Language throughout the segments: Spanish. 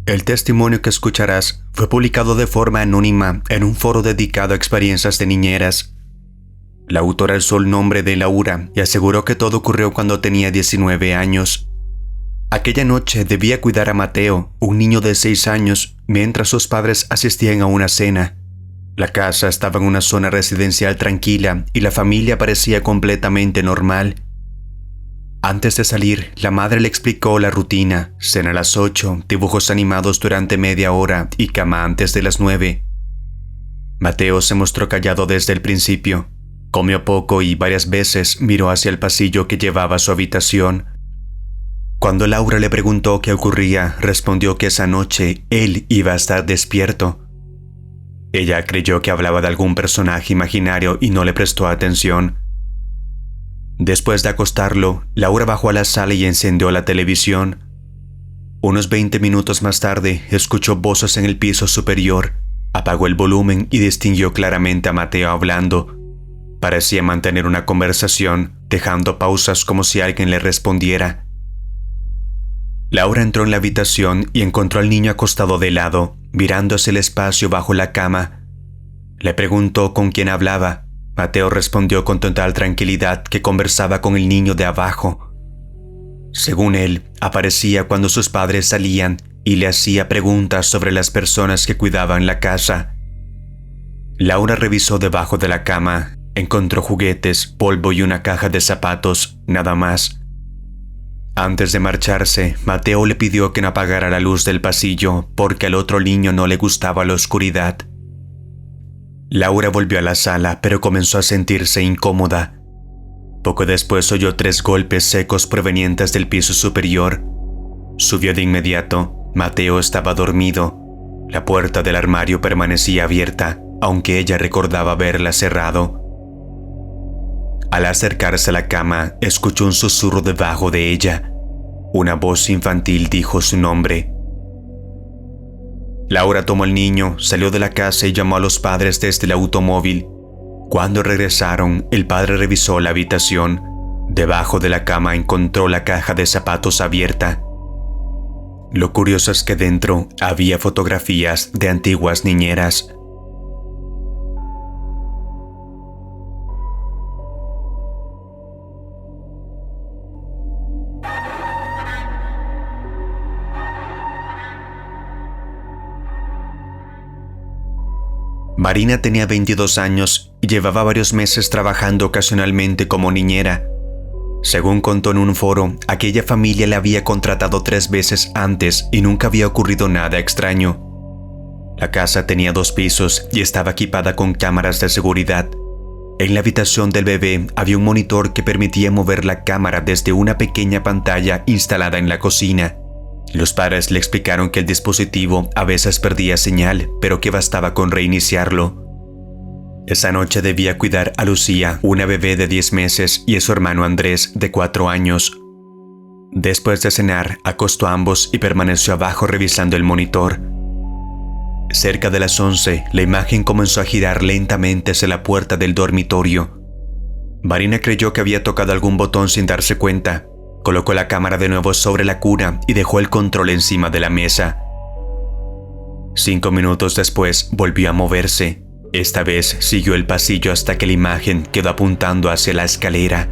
El testimonio que escucharás fue publicado de forma anónima en un foro dedicado a experiencias de niñeras. La autora alzó el nombre de Laura y aseguró que todo ocurrió cuando tenía 19 años. Aquella noche debía cuidar a Mateo, un niño de 6 años, mientras sus padres asistían a una cena. La casa estaba en una zona residencial tranquila y la familia parecía completamente normal. Antes de salir, la madre le explicó la rutina: cena a las 8, dibujos animados durante media hora y cama antes de las 9. Mateo se mostró callado desde el principio. Comió poco y varias veces miró hacia el pasillo que llevaba a su habitación. Cuando Laura le preguntó qué ocurría, respondió que esa noche él iba a estar despierto. Ella creyó que hablaba de algún personaje imaginario y no le prestó atención. Después de acostarlo, Laura bajó a la sala y encendió la televisión. Unos 20 minutos más tarde, escuchó voces en el piso superior, apagó el volumen y distinguió claramente a Mateo hablando. Parecía mantener una conversación, dejando pausas como si alguien le respondiera. Laura entró en la habitación y encontró al niño acostado de lado, mirando hacia el espacio bajo la cama. Le preguntó con quién hablaba. Mateo respondió con total tranquilidad que conversaba con el niño de abajo. Según él, aparecía cuando sus padres salían y le hacía preguntas sobre las personas que cuidaban la casa. Laura revisó debajo de la cama, encontró juguetes, polvo y una caja de zapatos, nada más. Antes de marcharse, Mateo le pidió que no apagara la luz del pasillo porque al otro niño no le gustaba la oscuridad. Laura volvió a la sala, pero comenzó a sentirse incómoda. Poco después oyó 3 golpes secos provenientes del piso superior. Subió de inmediato. Mateo estaba dormido. La puerta del armario permanecía abierta, aunque ella recordaba haberla cerrado. Al acercarse a la cama, escuchó un susurro debajo de ella. Una voz infantil dijo su nombre. Laura tomó al niño, salió de la casa y llamó a los padres desde el automóvil. Cuando regresaron, el padre revisó la habitación. Debajo de la cama encontró la caja de zapatos abierta. Lo curioso es que dentro había fotografías de antiguas niñeras. Marina tenía 22 años y llevaba varios meses trabajando ocasionalmente como niñera. Según contó en un foro, aquella familia la había contratado 3 veces antes y nunca había ocurrido nada extraño. La casa tenía 2 pisos y estaba equipada con cámaras de seguridad. En la habitación del bebé había un monitor que permitía mover la cámara desde una pequeña pantalla instalada en la cocina. Los padres le explicaron que el dispositivo a veces perdía señal, pero que bastaba con reiniciarlo. Esa noche debía cuidar a Lucía, una bebé de 10 meses, y a su hermano Andrés, de 4 años. Después de cenar, acostó a ambos y permaneció abajo revisando el monitor. Cerca de las 11, la imagen comenzó a girar lentamente hacia la puerta del dormitorio. Marina creyó que había tocado algún botón sin darse cuenta. Colocó la cámara de nuevo sobre la cuna y dejó el control encima de la mesa. 5 minutos después volvió a moverse. Esta vez siguió el pasillo hasta que la imagen quedó apuntando hacia la escalera.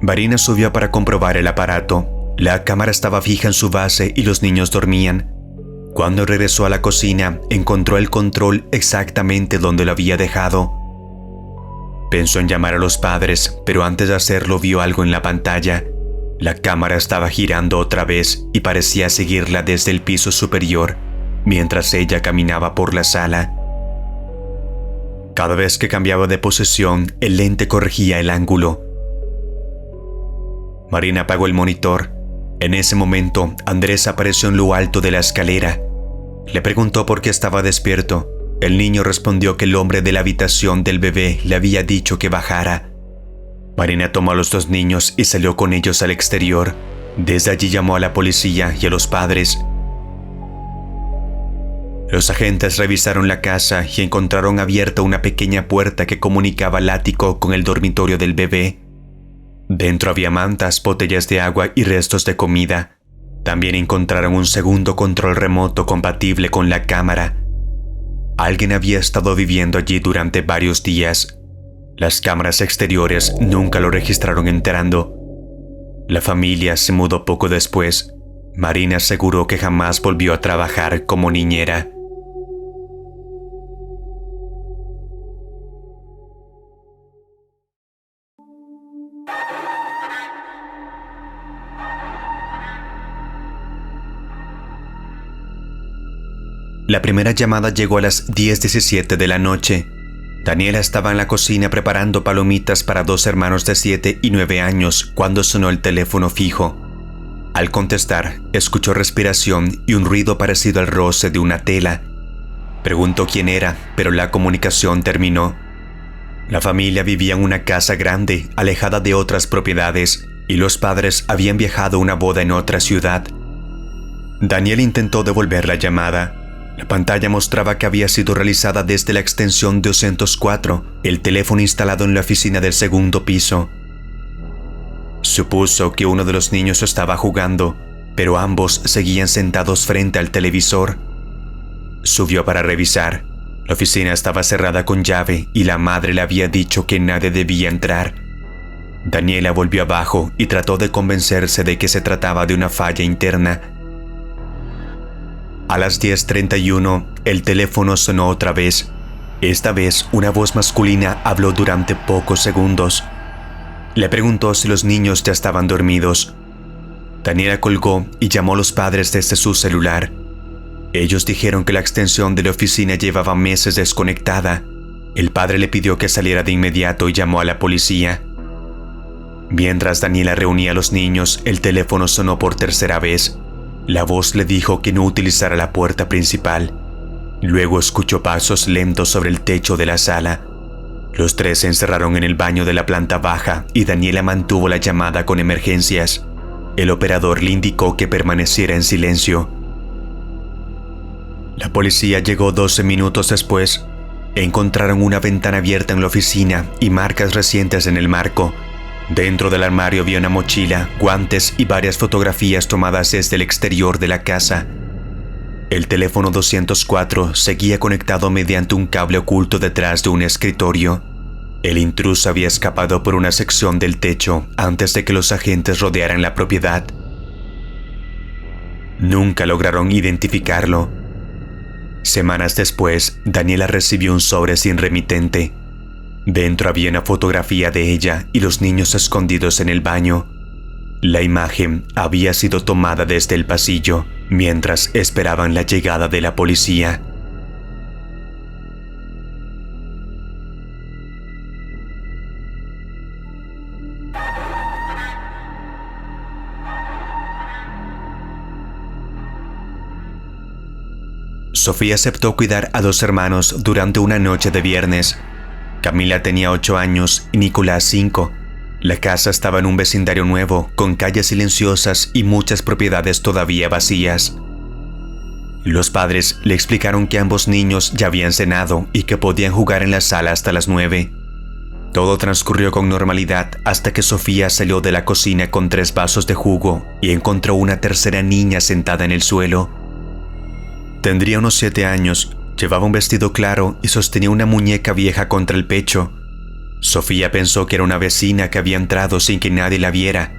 Marina subió para comprobar el aparato. La cámara estaba fija en su base y los niños dormían. Cuando regresó a la cocina, encontró el control exactamente donde lo había dejado. Pensó en llamar a los padres, pero antes de hacerlo vio algo en la pantalla. La cámara estaba girando otra vez y parecía seguirla desde el piso superior, mientras ella caminaba por la sala. Cada vez que cambiaba de posición, el lente corregía el ángulo. Marina apagó el monitor. En ese momento, Andrés apareció en lo alto de la escalera. Le preguntó por qué estaba despierto. El niño respondió que el hombre de la habitación del bebé le había dicho que bajara. Marina tomó a los 2 niños y salió con ellos al exterior. Desde allí llamó a la policía y a los padres. Los agentes revisaron la casa y encontraron abierta una pequeña puerta que comunicaba el ático con el dormitorio del bebé. Dentro había mantas, botellas de agua y restos de comida. También encontraron un segundo control remoto compatible con la cámara. Alguien había estado viviendo allí durante varios días. Las cámaras exteriores nunca lo registraron entrando. La familia se mudó poco después. Marina aseguró que jamás volvió a trabajar como niñera. La primera llamada llegó a las 10:17 de la noche. Daniela estaba en la cocina preparando palomitas para 2 hermanos de 7 y 9 años cuando sonó el teléfono fijo. Al contestar, escuchó respiración y un ruido parecido al roce de una tela. Preguntó quién era, pero la comunicación terminó. La familia vivía en una casa grande, alejada de otras propiedades, y los padres habían viajado a una boda en otra ciudad. Daniel intentó devolver la llamada. La pantalla mostraba que había sido realizada desde la extensión 204, el teléfono instalado en la oficina del segundo piso. Supuso que uno de los niños estaba jugando, pero ambos seguían sentados frente al televisor. Subió para revisar. La oficina estaba cerrada con llave y la madre le había dicho que nadie debía entrar. Daniela volvió abajo y trató de convencerse de que se trataba de una falla interna. A las 10:31, el teléfono sonó otra vez. Esta vez, una voz masculina habló durante pocos segundos. Le preguntó si los niños ya estaban dormidos. Daniela colgó y llamó a los padres desde su celular. Ellos dijeron que la extensión de la oficina llevaba meses desconectada. El padre le pidió que saliera de inmediato y llamó a la policía. Mientras Daniela reunía a los niños, el teléfono sonó por tercera vez. La voz le dijo que no utilizara la puerta principal. Luego escuchó pasos lentos sobre el techo de la sala. Los 3 se encerraron en el baño de la planta baja y Daniela mantuvo la llamada con emergencias. El operador le indicó que permaneciera en silencio. La policía llegó 12 minutos después. Encontraron una ventana abierta en la oficina y marcas recientes en el marco. Dentro del armario había una mochila, guantes y varias fotografías tomadas desde el exterior de la casa. El teléfono 204 seguía conectado mediante un cable oculto detrás de un escritorio. El intruso había escapado por una sección del techo antes de que los agentes rodearan la propiedad. Nunca lograron identificarlo. Semanas después, Daniela recibió un sobre sin remitente. Dentro había una fotografía de ella y los niños escondidos en el baño. La imagen había sido tomada desde el pasillo, mientras esperaban la llegada de la policía. Sofía aceptó cuidar a 2 hermanos durante una noche de viernes. Camila tenía 8 años y Nicolás 5. La casa estaba en un vecindario nuevo, con calles silenciosas y muchas propiedades todavía vacías. Los padres le explicaron que ambos niños ya habían cenado y que podían jugar en la sala hasta las 9. Todo transcurrió con normalidad hasta que Sofía salió de la cocina con 3 vasos de jugo y encontró una tercera niña sentada en el suelo. Tendría unos 7 años. Llevaba un vestido claro y sostenía una muñeca vieja contra el pecho. Sofía pensó que era una vecina que había entrado sin que nadie la viera.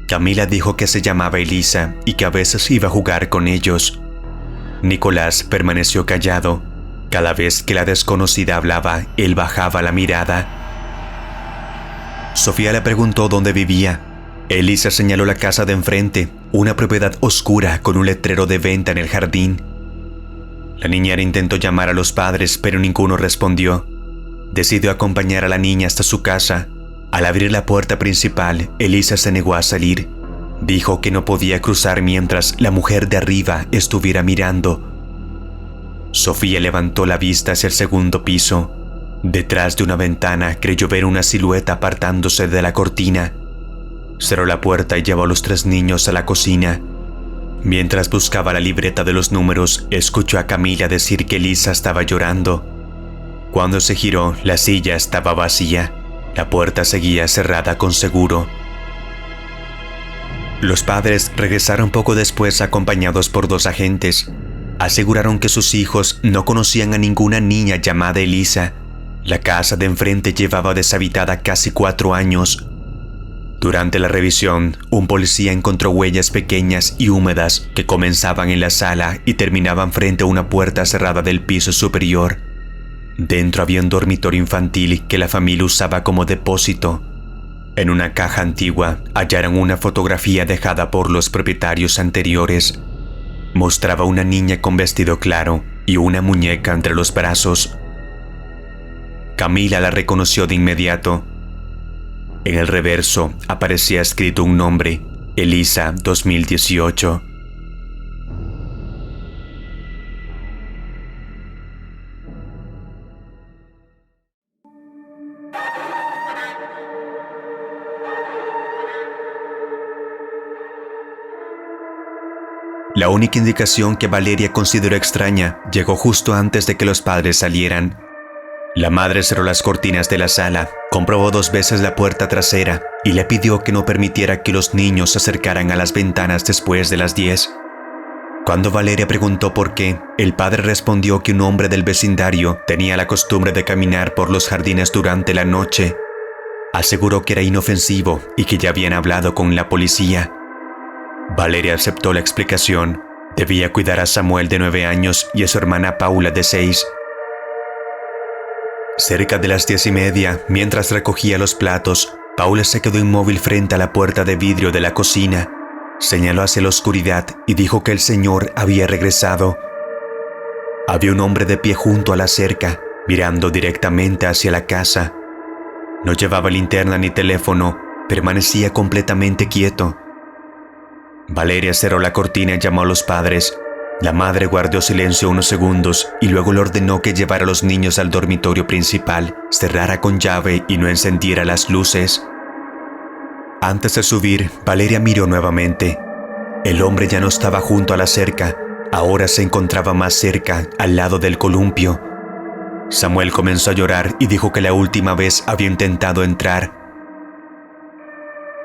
Camila dijo que se llamaba Elisa y que a veces iba a jugar con ellos. Nicolás permaneció callado. Cada vez que la desconocida hablaba, él bajaba la mirada. Sofía le preguntó dónde vivía. Elisa señaló la casa de enfrente, una propiedad oscura con un letrero de venta en el jardín. La niñera intentó llamar a los padres, pero ninguno respondió. Decidió acompañar a la niña hasta su casa. Al abrir la puerta principal, Elisa se negó a salir. Dijo que no podía cruzar mientras la mujer de arriba estuviera mirando. Sofía levantó la vista hacia el segundo piso. Detrás de una ventana creyó ver una silueta apartándose de la cortina. Cerró la puerta y llevó a los 3 niños a la cocina. Mientras buscaba la libreta de los números, escuchó a Camila decir que Elisa estaba llorando. Cuando se giró, la silla estaba vacía. La puerta seguía cerrada con seguro. Los padres regresaron poco después acompañados por 2 agentes. Aseguraron que sus hijos no conocían a ninguna niña llamada Elisa. La casa de enfrente llevaba deshabitada casi 4 años. Durante la revisión, un policía encontró huellas pequeñas y húmedas que comenzaban en la sala y terminaban frente a una puerta cerrada del piso superior. Dentro había un dormitorio infantil que la familia usaba como depósito. En una caja antigua hallaron una fotografía dejada por los propietarios anteriores. Mostraba una niña con vestido claro y una muñeca entre los brazos. Camila la reconoció de inmediato. En el reverso aparecía escrito un nombre: Elisa 2018. La única indicación que Valeria consideró extraña llegó justo antes de que los padres salieran. La madre cerró las cortinas de la sala, comprobó 2 veces la puerta trasera y le pidió que no permitiera que los niños se acercaran a las ventanas después de las 10. Cuando Valeria preguntó por qué, el padre respondió que un hombre del vecindario tenía la costumbre de caminar por los jardines durante la noche. Aseguró que era inofensivo y que ya habían hablado con la policía. Valeria aceptó la explicación. Debía cuidar a Samuel de 9 años y a su hermana Paula de 6. Cerca de las 10:30, mientras recogía los platos, Paula se quedó inmóvil frente a la puerta de vidrio de la cocina. Señaló hacia la oscuridad y dijo que el señor había regresado. Había un hombre de pie junto a la cerca, mirando directamente hacia la casa. No llevaba linterna ni teléfono, permanecía completamente quieto. Valeria cerró la cortina y llamó a los padres. La madre guardó silencio unos segundos y luego le ordenó que llevara a los niños al dormitorio principal, cerrara con llave y no encendiera las luces. Antes de subir, Valeria miró nuevamente. El hombre ya no estaba junto a la cerca, ahora se encontraba más cerca, al lado del columpio. Samuel comenzó a llorar y dijo que la última vez había intentado entrar.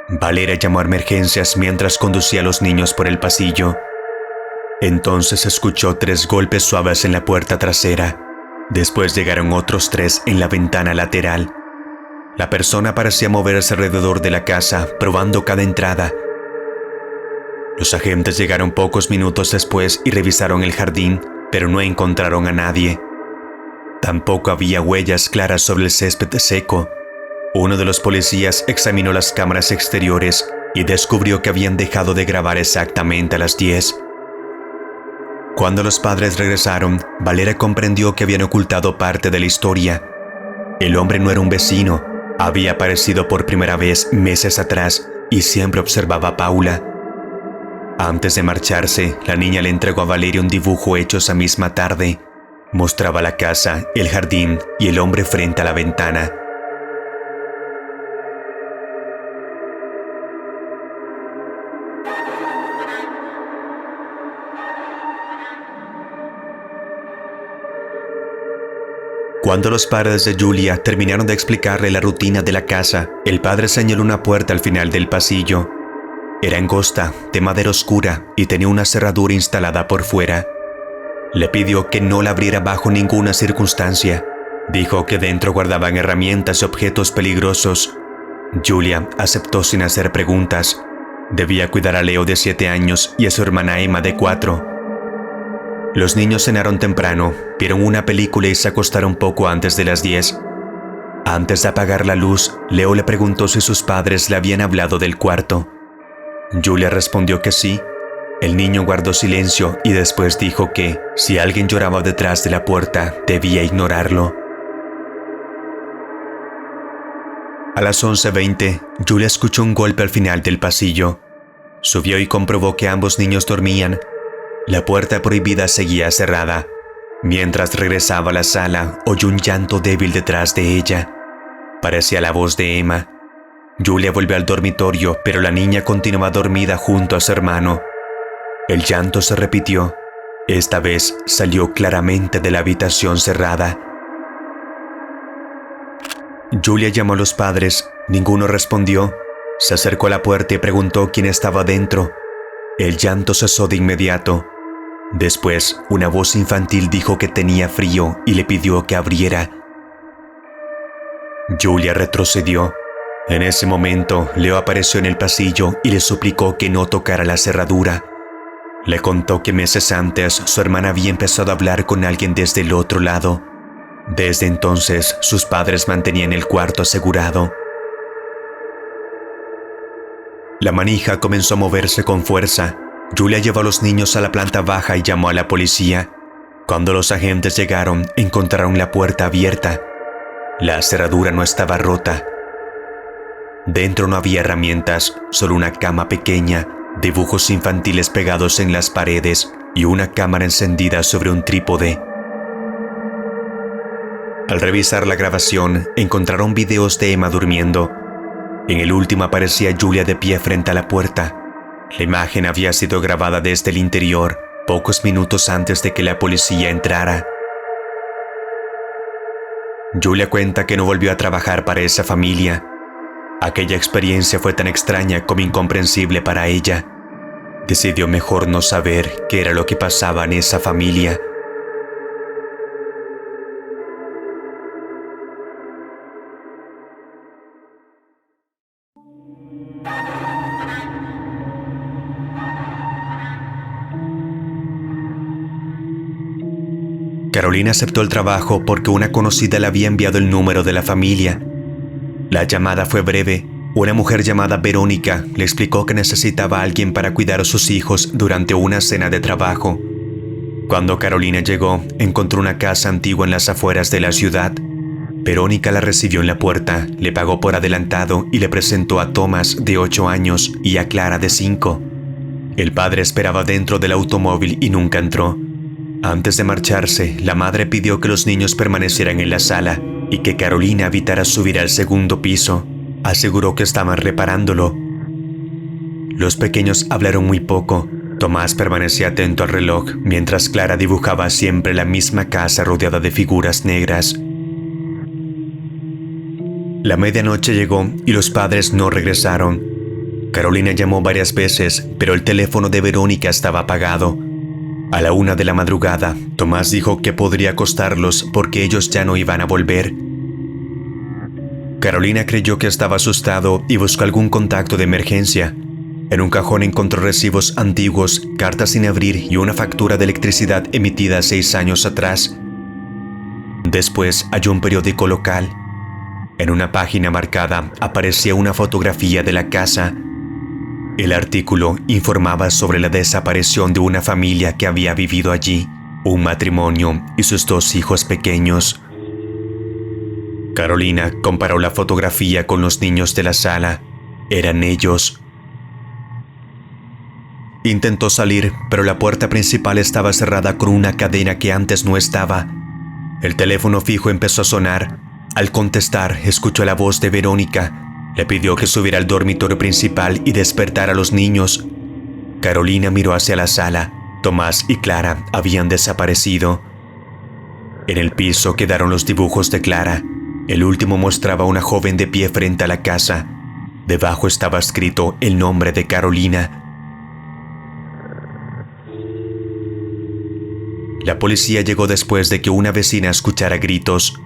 Valeria llamó a emergencias mientras conducía a los niños por el pasillo. Entonces escuchó 3 golpes suaves en la puerta trasera. Después llegaron otros 3 en la ventana lateral. La persona parecía moverse alrededor de la casa, probando cada entrada. Los agentes llegaron pocos minutos después y revisaron el jardín, pero no encontraron a nadie. Tampoco había huellas claras sobre el césped seco. Uno de los policías examinó las cámaras exteriores y descubrió que habían dejado de grabar exactamente a las 10. Cuando los padres regresaron, Valeria comprendió que habían ocultado parte de la historia. El hombre no era un vecino, había aparecido por primera vez meses atrás y siempre observaba a Paula. Antes de marcharse, la niña le entregó a Valeria un dibujo hecho esa misma tarde. Mostraba la casa, el jardín y el hombre frente a la ventana. Cuando los padres de Julia terminaron de explicarle la rutina de la casa, el padre señaló una puerta al final del pasillo. Era angosta, de madera oscura y tenía una cerradura instalada por fuera. Le pidió que no la abriera bajo ninguna circunstancia. Dijo que dentro guardaban herramientas y objetos peligrosos. Julia aceptó sin hacer preguntas. Debía cuidar a Leo de 7 años y a su hermana Emma de 4. Los niños cenaron temprano, vieron una película y se acostaron poco antes de las 10. Antes de apagar la luz, Leo le preguntó si sus padres le habían hablado del cuarto. Julia respondió que sí. El niño guardó silencio y después dijo que, si alguien lloraba detrás de la puerta, debía ignorarlo. A las 11:20, Julia escuchó un golpe al final del pasillo. Subió y comprobó que ambos niños dormían. La puerta prohibida seguía cerrada. Mientras regresaba a la sala, oyó un llanto débil detrás de ella. Parecía la voz de Emma. Julia volvió al dormitorio, pero la niña continuaba dormida junto a su hermano. El llanto se repitió. Esta vez salió claramente de la habitación cerrada. Julia llamó a los padres. Ninguno respondió. Se acercó a la puerta y preguntó quién estaba dentro. El llanto cesó de inmediato. Después, una voz infantil dijo que tenía frío y le pidió que abriera. Julia retrocedió. En ese momento, Leo apareció en el pasillo y le suplicó que no tocara la cerradura. Le contó que meses antes su hermana había empezado a hablar con alguien desde el otro lado. Desde entonces, sus padres mantenían el cuarto asegurado. La manija comenzó a moverse con fuerza. Julia llevó a los niños a la planta baja y llamó a la policía. Cuando los agentes llegaron, encontraron la puerta abierta. La cerradura no estaba rota. Dentro no había herramientas, solo una cama pequeña, dibujos infantiles pegados en las paredes y una cámara encendida sobre un trípode. Al revisar la grabación, encontraron videos de Emma durmiendo. En el último aparecía Julia de pie frente a la puerta. La imagen había sido grabada desde el interior, pocos minutos antes de que la policía entrara. Julia cuenta que no volvió a trabajar para esa familia. Aquella experiencia fue tan extraña como incomprensible para ella. Decidió mejor no saber qué era lo que pasaba en esa familia. Carolina aceptó el trabajo porque una conocida le había enviado el número de la familia. La llamada fue breve. Una mujer llamada Verónica le explicó que necesitaba a alguien para cuidar a sus hijos durante una cena de trabajo. Cuando Carolina llegó, encontró una casa antigua en las afueras de la ciudad. Verónica la recibió en la puerta, le pagó por adelantado y le presentó a Thomas, de 8 años, y a Clara, de 5. El padre esperaba dentro del automóvil y nunca entró. Antes de marcharse, la madre pidió que los niños permanecieran en la sala y que Carolina evitara subir al segundo piso. Aseguró que estaban reparándolo. Los pequeños hablaron muy poco. Tomás permanecía atento al reloj, mientras Clara dibujaba siempre la misma casa rodeada de figuras negras. La medianoche llegó y los padres no regresaron. Carolina llamó varias veces, pero el teléfono de Verónica estaba apagado. A la 1 de la madrugada, Tomás dijo que podría acostarlos porque ellos ya no iban a volver. Carolina creyó que estaba asustado y buscó algún contacto de emergencia. En un cajón encontró recibos antiguos, cartas sin abrir y una factura de electricidad emitida 6 años atrás. Después halló un periódico local. En una página marcada aparecía una fotografía de la casa. El artículo informaba sobre la desaparición de una familia que había vivido allí, un matrimonio y sus 2 hijos pequeños. Carolina comparó la fotografía con los niños de la sala. Eran ellos. Intentó salir, pero la puerta principal estaba cerrada con una cadena que antes no estaba. El teléfono fijo empezó a sonar. Al contestar, escuchó la voz de Verónica. Le pidió que subiera al dormitorio principal y despertara a los niños. Carolina miró hacia la sala. Tomás y Clara habían desaparecido. En el piso quedaron los dibujos de Clara. El último mostraba a una joven de pie frente a la casa. Debajo estaba escrito el nombre de Carolina. La policía llegó después de que una vecina escuchara gritos.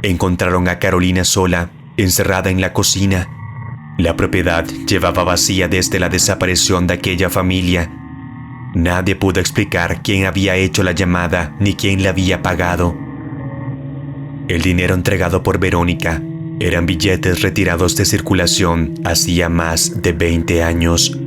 Encontraron a Carolina sola, encerrada en la cocina. La propiedad llevaba vacía desde la desaparición de aquella familia. Nadie pudo explicar quién había hecho la llamada ni quién la había pagado. El dinero entregado por Verónica eran billetes retirados de circulación hacía más de 20 años.